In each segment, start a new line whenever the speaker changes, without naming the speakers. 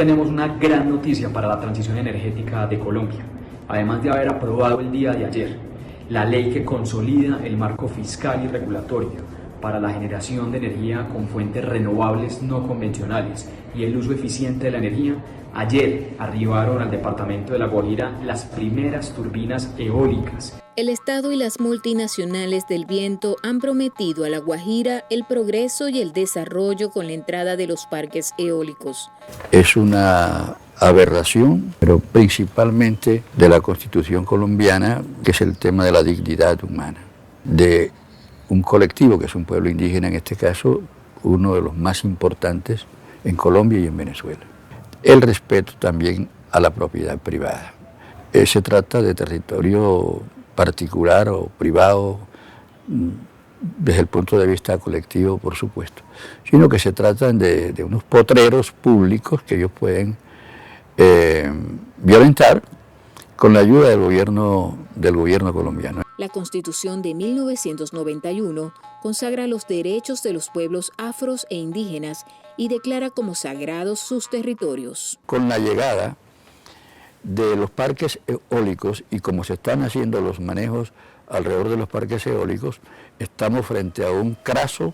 tenemos una gran noticia para la transición energética de Colombia, además de haber aprobado el día de ayer la ley que consolida el marco fiscal y regulatorio para la generación de energía con fuentes renovables no convencionales y el uso eficiente de la energía. Ayer arribaron al departamento de La Guajira las primeras turbinas eólicas.
El Estado y las multinacionales del viento han prometido a La Guajira el progreso y el desarrollo con la entrada de los parques eólicos.
Es una aberración, pero principalmente de la Constitución colombiana, que es el tema de la dignidad humana, de un colectivo que es un pueblo indígena, en este caso, uno de los más importantes en Colombia y en Venezuela. El respeto también a la propiedad privada. Se trata de territorio particular o privado, desde el punto de vista colectivo, por supuesto, sino que se tratan de unos potreros públicos que ellos pueden violentar con la ayuda del gobierno colombiano.
La Constitución de 1991 consagra los derechos de los pueblos afros e indígenas y declara como sagrados sus territorios.
Con la llegada de los parques eólicos y como se están haciendo los manejos alrededor de los parques eólicos, estamos frente a un craso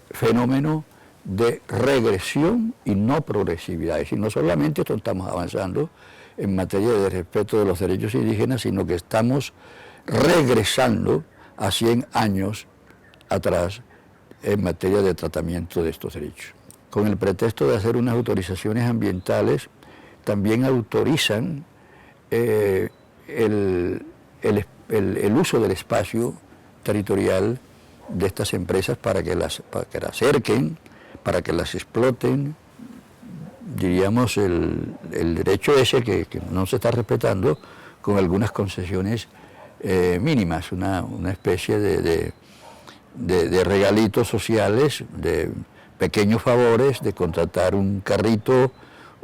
fenómeno de regresión y no progresividad. Es decir, no solamente estamos avanzando en materia de respeto de los derechos indígenas, sino que estamos regresando a 100 años atrás en materia de tratamiento de estos derechos. Con el pretexto de hacer unas autorizaciones ambientales, también autorizan el uso del espacio territorial de estas empresas para que las cerquen, para que las exploten. Diríamos el derecho ese que no se está respetando con algunas concesiones mínimas, una especie de regalitos sociales, de pequeños favores, de contratar un carrito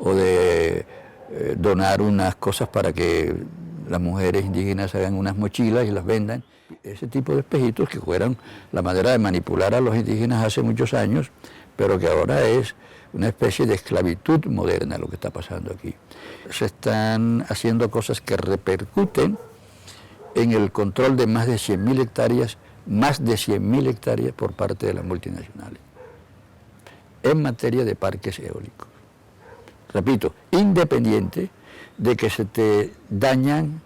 o de donar unas cosas para que las mujeres indígenas hagan unas mochilas y las vendan. Ese tipo de espejitos que fueron la manera de manipular a los indígenas hace muchos años, pero que ahora es una especie de esclavitud moderna lo que está pasando aquí. Se están haciendo cosas que repercuten en el control de más de 100.000 hectáreas por parte de las multinacionales en materia de parques eólicos. Repito, independiente de que se te dañan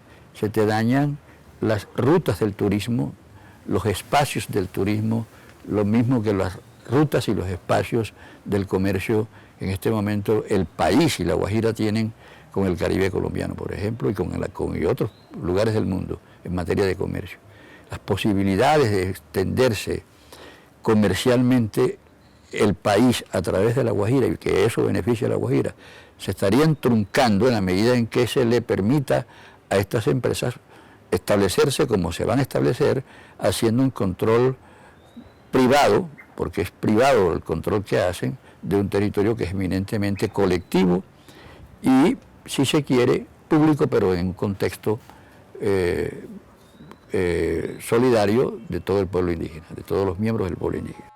las rutas del turismo, los espacios del turismo, lo mismo que las rutas y los espacios del comercio. En este momento el país y La Guajira tienen con el Caribe colombiano, por ejemplo, y con otros lugares del mundo en materia de comercio. Las posibilidades de extenderse comercialmente el país a través de La Guajira y que eso beneficie a La Guajira se estarían truncando en la medida en que se le permita a estas empresas establecerse como se van a establecer, haciendo un control privado, porque es privado el control que hacen, de un territorio que es eminentemente colectivo y, si se quiere, público, pero en un contexto solidario de todo el pueblo indígena, de todos los miembros del pueblo indígena.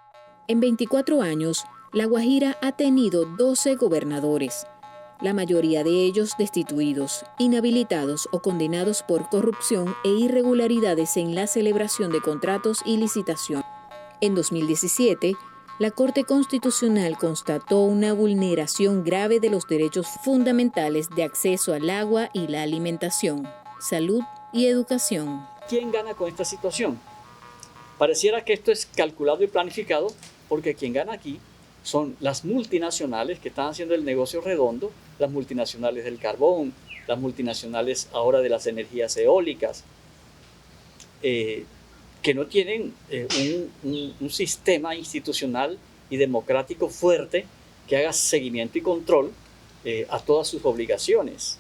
En 24 años, La Guajira ha tenido 12 gobernadores, la mayoría de ellos destituidos, inhabilitados o condenados por corrupción e irregularidades en la celebración de contratos y licitación. En 2017, la Corte Constitucional constató una vulneración grave de los derechos fundamentales de acceso al agua y la alimentación, salud y educación.
¿Quién gana con esta situación? Pareciera que esto es calculado y planificado, porque quien gana aquí son las multinacionales que están haciendo el negocio redondo, las multinacionales del carbón, las multinacionales ahora de las energías eólicas, que no tienen un sistema institucional y democrático fuerte que haga seguimiento y control a todas sus obligaciones,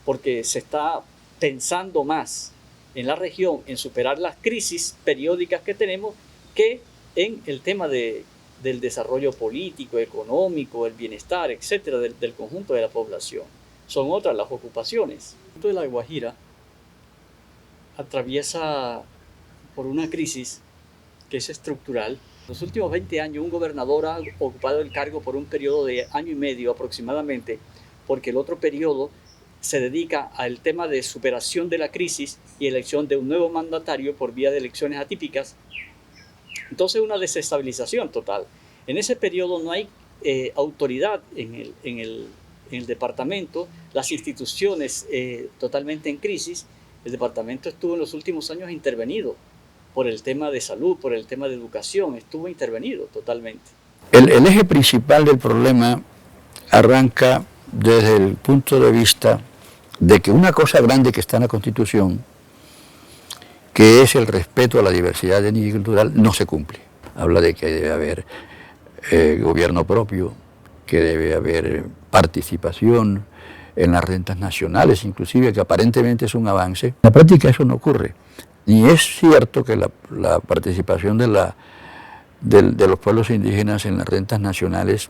porque se está pensando más en la región, en superar las crisis periódicas que tenemos, que en el tema del desarrollo político, económico, el bienestar, etcétera, del conjunto de la población. Son otras las ocupaciones. El punto de La Guajira atraviesa por una crisis que es estructural Los últimos 20 años un gobernador ha ocupado el cargo por un periodo de año y medio aproximadamente, porque el otro periodo se dedica al tema de superación de la crisis y elección de un nuevo mandatario por vía de elecciones atípicas. Entonces una desestabilización total. En ese periodo no hay autoridad en el departamento, las instituciones totalmente en crisis. El departamento estuvo en los últimos años intervenido por el tema de salud, por el tema de educación, estuvo intervenido totalmente.
El eje principal del problema arranca desde el punto de vista de que una cosa grande que está en la Constitución, que es el respeto a la diversidad étnica y cultural, no se cumple. Habla de que debe haber gobierno propio, que debe haber participación en las rentas nacionales, inclusive, que aparentemente es un avance. En la práctica eso no ocurre. Ni es cierto que la participación de los pueblos indígenas en las rentas nacionales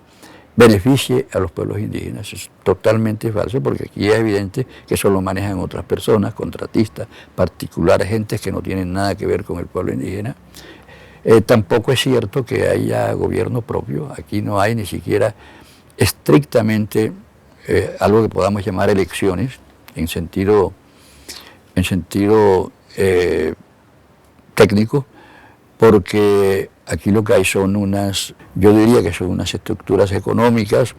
beneficie a los pueblos indígenas. Es totalmente falso, porque aquí es evidente que eso lo manejan otras personas, contratistas, particulares, gentes que no tienen nada que ver con el pueblo indígena. Tampoco es cierto que haya gobierno propio. Aquí no hay ni siquiera estrictamente algo que podamos llamar elecciones en sentido técnico, porque aquí lo que hay son yo diría que son unas estructuras económicas,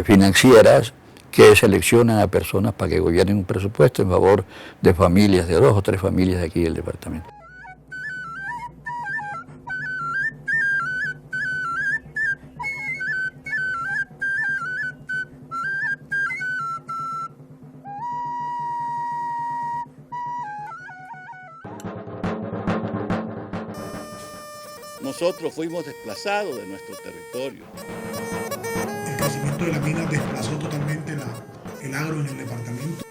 financieras, que seleccionan a personas para que gobiernen un presupuesto en favor de familias, de 2 o 3 familias de aquí del departamento.
Nosotros fuimos desplazados de nuestro territorio.
El crecimiento de la mina desplazó totalmente el agro en el departamento.